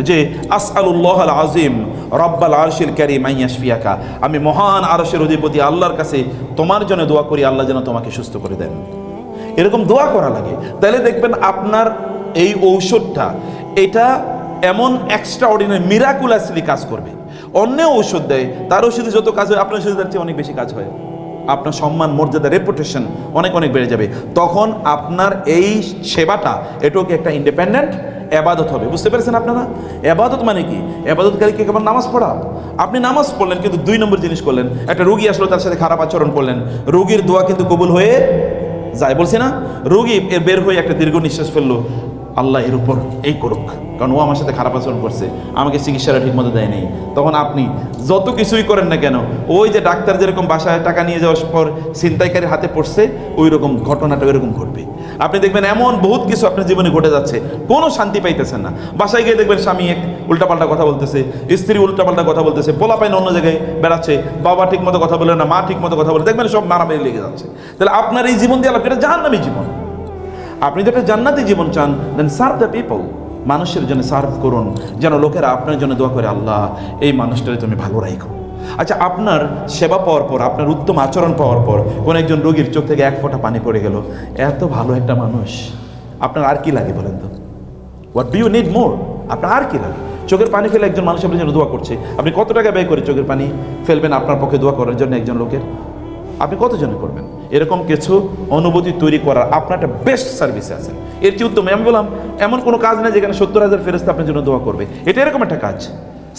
যে আসআলুল্লাহ আল আজিম রব্বাল আরশিল কারীম আন ইয়াশফিয়াকা, আমি মহান আরশের অধিপতি আল্লাহর কাছে তোমার জন্য দোয়া করি, আল্লাহ যেন তোমাকে সুস্থ করে দেন। এরকম দোয়া করা লাগে। তাহলে দেখবেন আপনার এই ঔষধটা এটা এমন এক্সট্রা অর্ডিনারি মিরাকুলাসলি কাজ করবে। অন্য ঔষধ দেয়, তার ওষুধে যত কাজ হয় আপনার ওষুধের চেয়ে অনেক বেশি কাজ হয়। আপনার সম্মান, মর্যাদা, রেপুটেশন অনেক বেড়ে যাবে। তখন আপনার এই সেবাটা এটাও কি একটা ইন্ডিপেন্ডেন্ট এবাদত হবে। বুঝতে পেরেছেন আপনারা? এবাদত মানে কি? এবাদতকারীকে কেবল নামাজ পড়া। আপনি নামাজ পড়লেন কিন্তু 2 নম্বর জিনিস করলেন, একটা রোগী আসলো তার সাথে খারাপ আচরণ করলেন, রোগীর দোয়া কিন্তু কবুল হয়ে যায়। বলছি না, রোগী বের হয়ে একটা দীর্ঘ নিঃশ্বাস ফেললো, আল্লাহ এর উপর এই করুক, কারণ ও আমার সাথে খারাপ আচরণ করছে, আমাকে চিকিৎসাটা ঠিক মতো দেয়নি। তখন আপনি যত কিছুই করেন না কেন, ওই যে ডাক্তার যেরকম বাসায় টাকা নিয়ে যাওয়ার পর ছিনতাইকারীর হাতে পড়ছে, ওই রকম ঘটনাটা ওইরকম ঘটবে। আপনি দেখবেন এমন বহুত কিছু আপনার জীবনে ঘটে যাচ্ছে, কোনো শান্তি পাইতেছেন না। বাসায় গিয়ে দেখবেন স্বামী এক উল্টাপাল্টা কথা বলতেছে, স্ত্রী উল্টাপাল্টা কথা বলতেছে, পোলা পাইন অন্য জায়গায় বেড়াচ্ছে, বাবা ঠিক মতো কথা বলে না, মা ঠিক মতো কথা বলে, দেখবেন সব মারামারি লেগে যাচ্ছে। তাহলে আপনার এই জীবন দিয়ে এটা জাহান্নামী জীবন। আপনি যদি একটা জান্নাতি জীবন চান, দেন সার্ভ দ্য পিপল, মানুষের জন্য সার্ভ করুন, যেন লোকেরা আপনার জন্য দোয়া করে, আল্লাহ এই মানুষটাকে তুমি ভালো রাখো। আচ্ছা, আপনার সেবা পাওয়ার পর, আপনার উত্তম আচরণ পাওয়ার পর কোনো একজন রোগীর চোখ থেকে এক ফোঁটা পানি পড়ে গেল, এত ভালো একটা মানুষ, আপনার আর কি লাগে বলেন তো? What do you need more? আপনার আর কি লাগে? চোখের পানি ফেলে একজন মানুষ আপনার জন্য দোয়া করছে, আপনি কত টাকা ব্যয় করে চোখের পানি ফেলবেন আপনার পক্ষে দোয়া করার জন্য একজন লোকের? আপনি কতজনে করবেন? এরকম কিছু অনুভূতি তৈরি করার আপনার একটা বেস্ট সার্ভিসে আছেন। এর চেয়ে উত্তম, আমি বললাম এমন কোনো কাজ নেই যেখানে 70,000 ফেরেশতা আপনার জন্য দোয়া করবে। এটা এরকম একটা কাজ।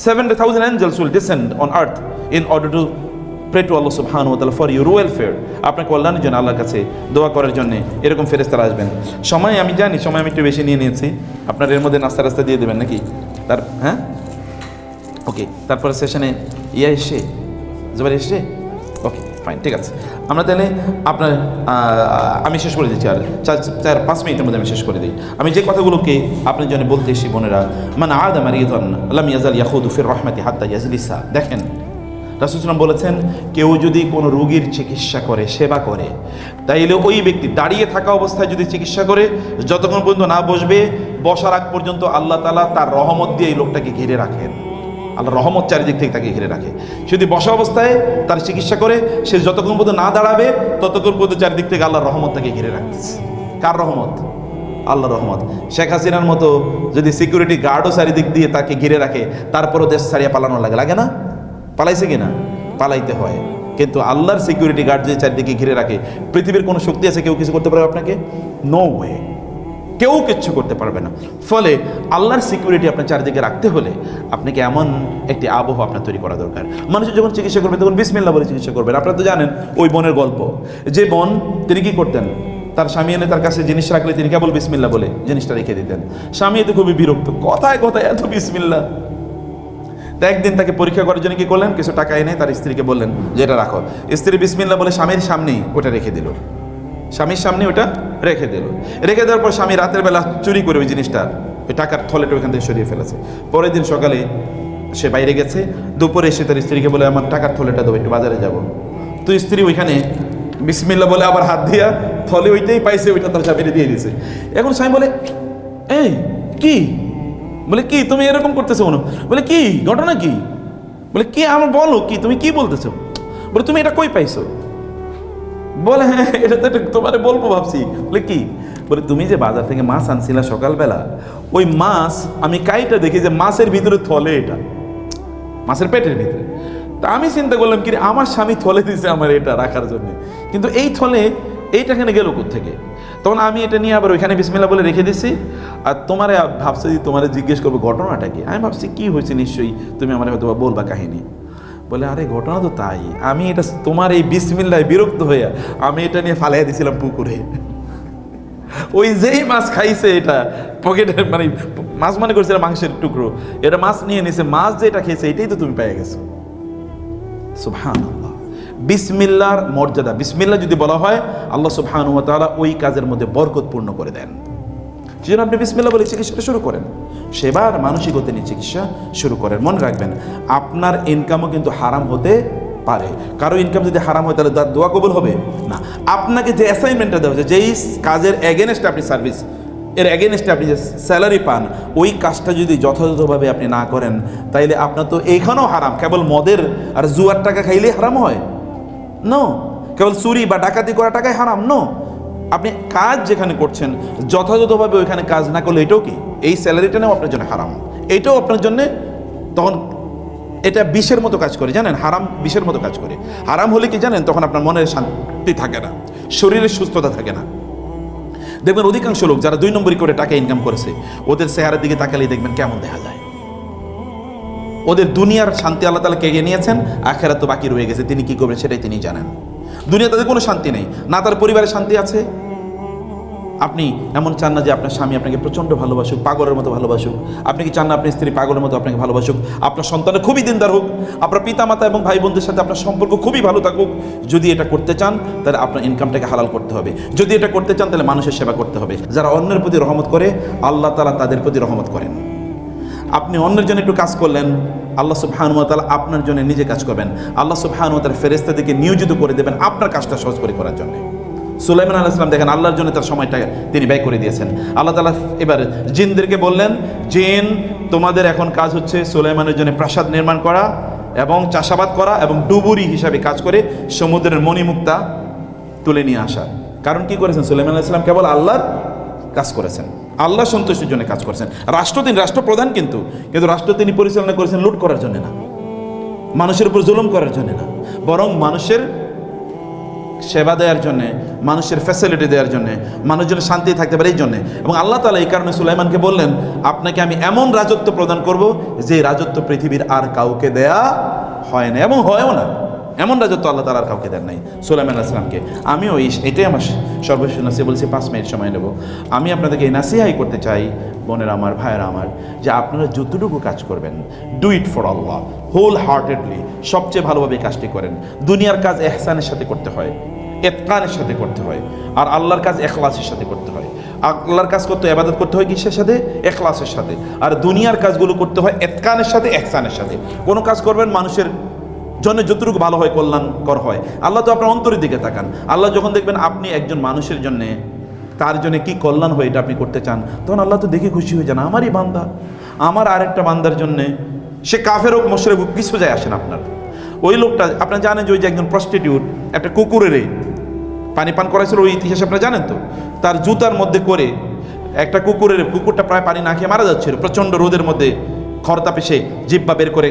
70,000 angels will descend on earth in order to pray to Allah subhanahu wa ta'ala for your welfare, আপনার কল্যাণের জন্য আল্লাহর কাছে দোয়া করার জন্য এরকম ফেরেশতারা আসবেন। সময় আমি জানি, সময় আমি একটু বেশি নিয়ে নিয়েছি, আপনার এর মধ্যে নাস্তা রাস্তা দিয়ে দেবেন নাকি? হ্যাঁ, ওকে। তারপরে সেশনে এসে জোবার এসে, ওকে ফাইন, ঠিক আছে। আমরা তাহলে আপনার আমি শেষ করে দিচ্ছি, আর 4-5 মিনিটের মধ্যে আমি শেষ করে দিই। আমি যে কথাগুলোকে আপনার জন্য বলতে এসেছি বোনেরা, মানে আদা মারিয়াদান লাম ইয়াজাল ইয়াখুদু ফির রাহমাতি হাত্তা ইয়াজলিসা। দেখেন, রাসূল সাল্লাল্লাহু আলাইহি ওয়াসাল্লাম বলেছেন, কেউ যদি কোনো রোগীর চিকিৎসা করে, সেবা করে, তাইলে ওই ব্যক্তি দাঁড়িয়ে থাকা অবস্থায় যদি চিকিৎসা করে, যতক্ষণ পর্যন্ত না বসবে, বসার আগ পর্যন্ত আল্লাহ তাআলা তার রহমত দিয়ে এই লোকটাকে ঘিরে রাখেন। আল্লাহ রহমত চারিদিক থেকে তাকে ঘিরে রাখে। যদি বসা অবস্থায় তার চিকিৎসা করে, সে যতক্ষণ পর্যন্ত না দাঁড়াবে, ততক্ষণ পর্যন্ত চারিদিক থেকে আল্লাহর রহমত তাকে ঘিরে রাখতেছে। কার রহমত? আল্লাহর রহমত। শেখ হাসিনার মতো যদি সিকিউরিটি গার্ডও চারিদিক দিয়ে তাকে ঘিরে রাখে, তারপরও দেশ ছাড়িয়ে পালানো লাগে না? পালাইছে কিনা? পালাইতে হয়। কিন্তু আল্লাহর সিকিউরিটি গার্ড যে চারিদিকে ঘিরে রাখে, পৃথিবীর কোনো শক্তি আছে কেউ কিছু করতে পারবে আপনাকে? নো ওয়ে, কেউ কিচ্ছু করতে পারবে না। ফলে আল্লাহর সিকিউরিটি আপনার চারিদিকে রাখতে হলে আপনাকে এমন একটি আবহাওয়া আপনার তৈরি করা দরকার। মানুষ যখন চিকিৎসা করবে তখন বিসমিল্লাহ বলে চিকিৎসা করবেন। আপনারা তো জানেন ওই বোনের গল্প, যে বোন তিনি কি করতেন, তার স্বামী এনে তার কাছে জিনিস রাখলে তিনি কেবল বিসমিল্লাহ বলে জিনিসটা রেখে দিতেন। স্বামী এতে খুবই বিরক্ত, কথায় কথায় এত বিসমিল্লাহ। তা একদিন তাকে পরীক্ষা করার জন্য কি করলেন, কিছু টাকা এনে তার স্ত্রীকে বললেন যে এটা রাখো। স্ত্রী বিসমিল্লাহ বলে স্বামীর সামনেই ওটা রেখে দিল, স্বামীর সামনে ওটা রেখে দিল। রেখে দেওয়ার পর স্বামী রাতের বেলা চুরি করে ওই জিনিসটা, ওই টাকার থলেটা ওইখান থেকে সরিয়ে ফেলেছে। পরের দিন সকালে সে বাইরে গেছে, দুপুরে এসে তার স্ত্রীকে বলে আমার টাকার থলেটা দেবো, একটু বাজারে যাব। তো স্ত্রী ওইখানে বিসমিল্লাহ বলে আবার হাত দিয়া থলে ওইটাই পাইছে, ওইটা তার স্বামীরে দিয়ে দিয়েছে। এখন স্বামী বলে, এই কি? বলে কি তুমি এরকম করতেছো? বলে কি ঘটনা কি? বলে কি আমার বলো, কি তুমি কি বলতেছো? বলে তুমি এটা কই পাইছো? বলে হ্যাঁ এটা তো তোমার বলবো ভাবছি। বলে কি? বলে তুমি যে বাজার থেকে মাছ আনছিলা সকালবেলা, ওই মাছ আমি কাইটা দেখি যে মাছের ভিতরে থলে, এটা মাছের পেটের ভিতরে। তা আমি চিন্তা করলাম কি আমার স্বামী থলে দিয়েছে আমার এটা রাখার জন্য, কিন্তু এই থলে এইটা এখানে গেল কোত্থেকে? তখন আমি এটা নিয়ে আবার ওইখানে বিসমিল্লাহ বলে রেখে দিছি। আর তোমারে ভাবছি যে তোমারে জিজ্ঞেস করবো ঘটনাটা কি। আমি ভাবছি কি হয়েছে, নিশ্চয়ই তুমি আমার হয়তো বলবা কাহিনী। বলে আরে ঘটনা তো তাই, আমি এটা তোমার এই বিসমিল্লাহ বিরক্ত হইয়া আমি এটা নিয়ে ফালাইয়া দিয়েছিলাম পুকুরে। ওই যেই মাছ খাইছে এটা পকেটে, মানে মাছ মনে করছিলাম মাংসের টুকরো, এটা মাছ নিয়ে নিছে, মাছ যেটা খেয়েছে এটাই তো তুমি পেয়ে গেছো। সুবহানাল্লাহ। বিসমিল্লাহর মর্যাদা, বিসমিল্লাহ যদি বলা হয় আল্লাহ সুবহানাহু ওয়া তাআলা ওই কাজের মধ্যে বরকত পূর্ণ করে দেন। সেজন্য আপনি বিসমিল্লাহ বলে চিকিৎসাটা শুরু করেন, সেবার মানসিকতা নিয়ে চিকিৎসা শুরু করেন। মনে রাখবেন আপনার ইনকামও কিন্তু হারাম হতে পারে। কারো ইনকাম যদি হারাম হয় তাহলে তার দোয়া কবুল হবে না। আপনাকে যে অ্যাসাইনমেন্টটা দেওয়া হয়েছে, যেই কাজের এগেনস্টে আপনি সার্ভিস, এর এগেনস্টে আপনি যে স্যালারি পান, ওই কাজটা যদি যথাযথভাবে আপনি না করেন, তাইলে আপনার তো এইখানেও হারাম। কেবল মদের আর জুয়ার টাকা খাইলেই হারাম হয়? নো। কেবল চুরি বা ডাকাতি করা টাকায় হারাম? নো। আপনি কাজ যেখানে করছেন যথাযথভাবে ওইখানে কাজ না করলে এটাও কি, এই স্যালারিটা নেও আপনার জন্য হারাম, এইটাও আপনার জন্য তখন এটা বিষের মতো কাজ করে, জানেন? হারাম বিষের মতো কাজ করে। হারাম হলে কি জানেন, তখন আপনার মনের শান্তি থাকে না, শরীরের সুস্থতা থাকে না। দেখবেন অধিকাংশ লোক যারা 2 নম্বরই করে টাকা ইনকাম করেছে, ওদের চেহারার দিকে তাকালেই দেখবেন কেমন দেখা যায়। ওদের দুনিয়ার শান্তি আল্লাহ তাআলা কেড়ে নিয়েছেন, আখিরাত তো বাকি রয়ে গেছে, তিনি কি করবেন সেটাই তিনি জানেন। দুনিয়া তাদের কোনো শান্তি নেই, না তার পরিবারের শান্তি আছে, আপনি এমন চান না যে আপনার স্বামী আপনাকে প্রচণ্ড ভালোবাসুক, পাগলের মতো ভালোবাসুক? আপনি কি চান না আপনার স্ত্রী পাগলের মতো আপনাকে ভালোবাসুক? আপনার সন্তানের খুবই দিনদার হোক, আপনার পিতামাতা এবং ভাই বোনদের সাথে আপনার সম্পর্ক খুবই ভালো থাকুক? যদি এটা করতে চান তাহলে আপনার ইনকামটাকে হালাল করতে হবে। যদি এটা করতে চান তাহলে মানুষের সেবা করতে হবে। যারা অন্যের প্রতি রহমত করে আল্লাহ তাআলা তাদের প্রতি রহমত করেন। আপনি অন্যের জন্য একটু কাজ করলেন, আল্লাহ সুবহানাহু ওয়া তাআলা আপনার জন্য নিজে কাজ করবেন। আল্লাহ সুবহানাহু ওয়া তাআলা ফেরেশতাদেরকে নিয়োজিত করে দেবেন আপনার কাজটা সহজ করে করার জন্য। সুলাইমান আলাইহিস সালাম দেখেন আল্লাহর জন্য তার সময়টা তিনি ব্যয় করে দিয়েছেন। আল্লাহ তাআলা এবার জিনদেরকে বললেন, জিন তোমাদের এখন কাজ হচ্ছে সুলাইমানের জন্য প্রাসাদ নির্মাণ করা এবং চাষাবাদ করা এবং ডুবুরি হিসাবে কাজ করে সমুদ্রের মণিমুক্তা তুলে নিয়ে আসা। কারণ কি করেছেন? সুলাইমান আলাইহিস সালাম কেবল আল্লাহর কাজ করেছেন, আল্লাহ সন্তুষ্টির জন্য কাজ করেছেন। রাষ্ট্রপ্রধান, কিন্তু রাষ্ট্র তিনি পরিচালনা করেছেন লুট করার জন্য না, মানুষের উপর জুলুম করার জন্য না, বরং মানুষের সেবা দেওয়ার জন্যে, মানুষের ফ্যাসিলিটি দেওয়ার জন্যে, মানুষজন শান্তি থাকতে পারে এই জন্যে। এবং আল্লাহ তাআলা এই কারণে সুলাইমানকে বললেন, আপনাকে আমি এমন রাজত্ব প্রদান করব যে রাজত্ব পৃথিবীর আর কাউকে দেয়া হয় না এবং হয়ও না। এমন রাজত্ব আল্লাহ তাআলা আর কাউকে দেন নাই সুলাইমান আলাইহিস সালামকে। আমিও এটাই আমার সর্বশেষ নাসিহা, বলছি 5 মিনিট সময় নেব। আমি আপনাদেরকে এই নাসিহাই করতে চাই, বোনেরা আমার, ভাইয়েরা আমার, যে আপনারা যতটুকু কাজ করবেন do it for Allah, wholeheartedly, সবচেয়ে ভালোভাবে কাজটি করেন। দুনিয়ার কাজ ইহসানের সাথে করতে হয়, ইতকানের সাথে করতে হয়, আর আল্লাহর কাজ ইখলাসের সাথে করতে হয়। আল্লাহর কাজ করতে, ইবাদত করতে হয় কিসের সাথে? ইখলাসের সাথে। আর দুনিয়ার কাজগুলো করতে হয় ইতকানের সাথে, ইহসানের সাথে। কোনো কাজ করবেন মানুষের জন্য যতটুকু ভালো হয়, কল্যাণকর হয়। আল্লাহ তো আপনার অন্তরের দিকে তাকান। আল্লাহ যখন দেখবেন আপনি একজন মানুষের জন্য, তার জন্য কি কল্যাণ হয় এটা আপনি করতে চান, তখন আল্লাহ তো দেখে খুশি হয়ে যান, আমারই বান্দা আমার আরেকটা বান্দার জন্যে, সে কাফের হোক মুশরিক হোক, কিছু যায় আসেন আপনার। ওই লোকটা আপনারা জানেন যে ওই যে একজন প্রস্টিটিউট একটা কুকুরের পানি পান করাইছিল, ওই ইতিহাস আপনারা জানেন তো। তার জুতার মধ্যে করে একটা কুকুরটা প্রায় পানি না খেয়ে মারা যাচ্ছিল, প্রচণ্ড রোদের মধ্যে খরতাপে সে জিহ্বা বের করে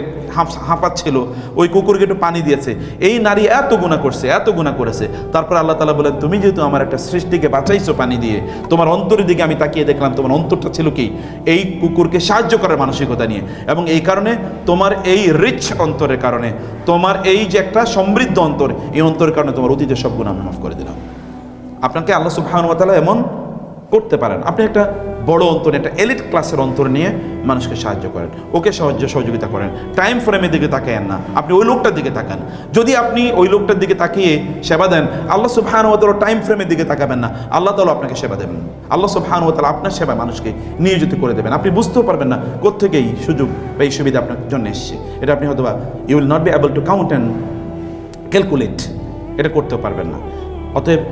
হাঁপাচ্ছিল, ওই কুকুরকে একটু পানি দিয়েছে। এই নারী এত গুনাহ করছে, এত গুনাহ করেছে, তারপর আল্লাহ তাআলা বলেন, তুমি যেহেতু আমার একটা সৃষ্টিকে বাঁচাইছো পানি দিয়ে, তোমার অন্তরের দিকে আমি তাকিয়ে দেখলাম তোমার অন্তরটা ছিল কি এই কুকুরকে সাহায্য করার মানসিকতা নিয়ে, এবং এই কারণে তোমার এই রিচ অন্তরের কারণে, তোমার এই যে একটা সমৃদ্ধ অন্তর, এই অন্তরের কারণে তোমার অতীতের সব গুনাহ আমি মাফ করে দিলাম। আপনাকে আল্লাহ সুবহানাহু ওয়া তাআলা এমন করতে পারেন। আপনি একটা বড় অন্তর, একটা এলিট ক্লাসের অন্তর নিয়ে মানুষকে সাহায্য করেন, ওকে সহযোগিতা করেন। টাইম ফ্রেমের দিকে তাকায়েন না, আপনি ওই লোকটার দিকে তাকান। যদি আপনি ওই লোকটার দিকে তাকিয়ে সেবা দেন, আল্লাহ সুবহানাহু ওয়া তাআলা টাইম ফ্রেমের দিকে তাকাবেন না, আল্লাহ তাআলা আপনাকে সেবা দেবেন। আল্লাহ সুবহানাহু ওয়া তাআলা আপনার সেবায় মানুষকে নিয়োজিত করে দেবেন। আপনি বুঝতেও পারবেন না কোত্থেকে এই সুযোগ বা এই সুবিধা আপনার জন্য এসছে। এটা আপনি হয়তো you will not be able to count and calculate, এটা করতেও পারবেন না। অতএব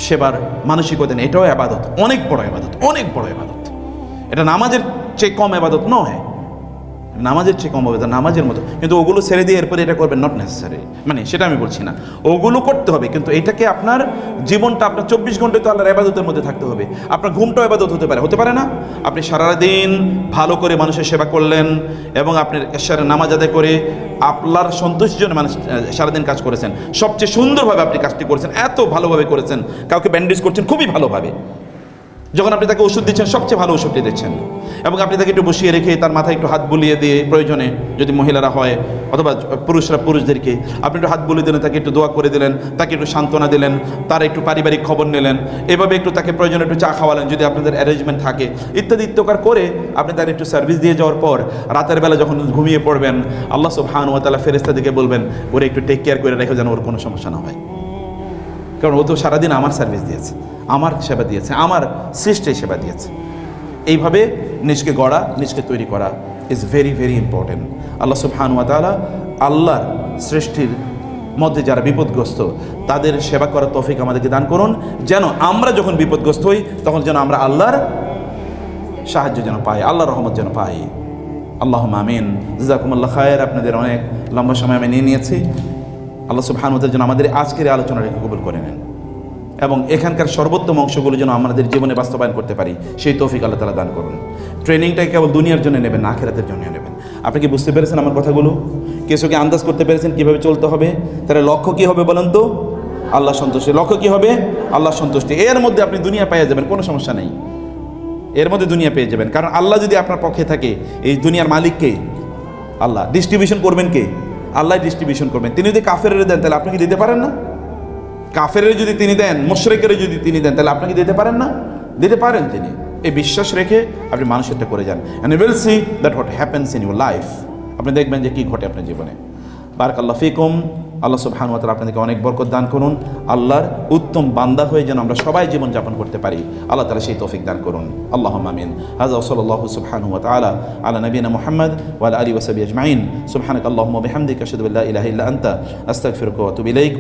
সেবার মানসিকতা নেই, এটাও ইবাদত, অনেক বড় ইবাদত, অনেক বড় ইবাদত। এটা নামাজের চেয়ে কম ইবাদত নয়, নামাজের চেয়ে কম হবে, নামাজের মতো। কিন্তু ওগুলো ছেড়ে দিয়ে এরপরে এটা করবেন, নট নেসেসারি, মানে সেটা আমি বলছি না, ওগুলো করতে হবে, কিন্তু এটাকে আপনার জীবনটা আপনার 24 ঘন্টা তো আল্লাহর ইবাদতের মধ্যে থাকতে হবে। আপনার ঘুমটাও ইবাদত হতে পারে না? আপনি সারাদিন ভালো করে মানুষের সেবা করলেন এবং আপনি এশারের নামাজ আদায় করে আল্লাহর সন্তুষ্টির জন্য মানুষ সারাদিন কাজ করেছেন, সবচেয়ে সুন্দরভাবে আপনি কাজটি করেছেন, এত ভালোভাবে করেছেন, কাউকে ব্যান্ডেজ করছেন খুবই ভালোভাবে। যখন আপনি তাকে ওষুধ দিচ্ছেন সবচেয়ে ভালো ওষুধটি দিচ্ছেন, এবং আপনি তাকে একটু বসিয়ে রেখে তার মাথায় একটু হাত বুলিয়ে দিয়ে, প্রয়োজনে যদি মহিলারা হয় অথবা পুরুষরা পুরুষদেরকে আপনি একটু হাত বুলিয়ে দিলেন, তাকে একটু দোয়া করে দিলেন, তাকে একটু সান্ত্বনা দিলেন, তার একটু পারিবারিক খবর নিলেন, এভাবে একটু তাকে প্রয়োজনে একটু চা খাওয়ালেন যদি আপনাদের অ্যারেঞ্জমেন্ট থাকে, ইত্যাদি ইত্যাকার করে আপনি তার একটু সার্ভিস দিয়ে যাওয়ার পর রাতের বেলা যখন ঘুমিয়ে পড়বেন, আল্লাহ সুবহানাহু ওয়া তাআলা ফেরেশতাদেরকে বলবেন, ওরে একটু টেক কেয়ার করে রেখে যেন ওর কোনো সমস্যা না হয়, কারণ ও তো সারাদিন আমার সার্ভিস দিয়েছে, আমার সেবা দিয়েছে, আমার সৃষ্টি সেবা দিয়েছে। এইভাবে নিজকে গড়া, নিজকে তৈরি করা ইজ ভেরি ভেরি ইম্পর্টেন্ট। আল্লাহ সুবহানাহু ওয়া তাআলা আল্লাহর সৃষ্টির মধ্যে যারা বিপদগ্রস্ত তাদের সেবা করার তৌফিক আমাদেরকে দান করুন, যেন আমরা যখন বিপদগ্রস্ত হই তখন যেন আমরা আল্লাহর সাহায্য যেন পাই, আল্লাহর রহমত যেন পাই। আল্লাহুম্মা আমিন। জাযাকুমুল্লাহ খায়র। আপনাদের অনেক লম্বা সময় আমি নিয়ে নিয়েছি। আল্লাহ সুবহানাহু ওয়া তাআলা যেন আমাদের আজকের আলোচনাটাকে কবুল করে নেন এবং এখানকার সর্বোত্তম অংশগুলো যেন আমাদের জীবনে বাস্তবায়ন করতে পারি, সেই তৌফিক আল্লাহ তাআলা দান করুন। ট্রেনিংটাকে কেবল দুনিয়ার জন্য নেবেন না, আখিরাতের জন্য নেবেন। আপনি কি বুঝতে পেরেছেন আমার কথাগুলো? কিছুকে আন্দাজ করতে পেরেছেন কীভাবে চলতে হবে? তাহলে লক্ষ্য কী হবে বলেন তো? আল্লাহ সন্তুষ্টি। লক্ষ্য কী হবে? আল্লাহ সন্তুষ্টি। এর মধ্যে আপনি দুনিয়া পেয়ে যাবেন, কোনো সমস্যা নেই, এর মধ্যে দুনিয়া পেয়ে যাবেন। কারণ আল্লাহ যদি আপনার পক্ষে থাকে, এই দুনিয়ার মালিক কে? আল্লাহ। ডিস্ট্রিবিউশন করবেন কে? আল্লাহ ডিস্ট্রিবিউশন করবেন। তিনি যদি কাফেরের দেন তাহলে আপনি কি দিতে পারেন না? কাফের যদি তিনি দেন, মুশরিকের যদি তিনি দেন, তাহলে আপনাকে দিতে পারেন না? দিতে পারেন তিনি। এই বিশ্বাস রেখে আপনি মানুষেরটা করে যান, and you will see that what happens in your life. আপনি দেখবেন যে কী ঘটে আপনার জীবনে। বারাকাল্লাহু ফিকুম। আল্লাহ সুবহানাহু ওয়া তাআলা আপনাদেরকে অনেক বরকত দান করুন। আল্লাহর উত্তম বান্দা হয়ে যেন আমরা সবাই জীবন যাপন করতে পারি, আল্লাহ তাআলা সেই তৌফিক দান করুন। আল্লাহুম্মা আমিন। হাযা ওয়া সাল্লাল্লাহু সুবহানাহু ওয়া তাআলা আলা নবিয়িনা মুহাম্মদ ওয়া আলা আলিহি ওয়া সাহবিহি আজমাইন। সুবহানাকা আল্লাহুম্মা ওয়া বিহামদিকা আশহাদু আল্লা ইলাহা ইল্লা আনতা আস্তাগফিরুকা ওয়া আতুবু ইলাইক।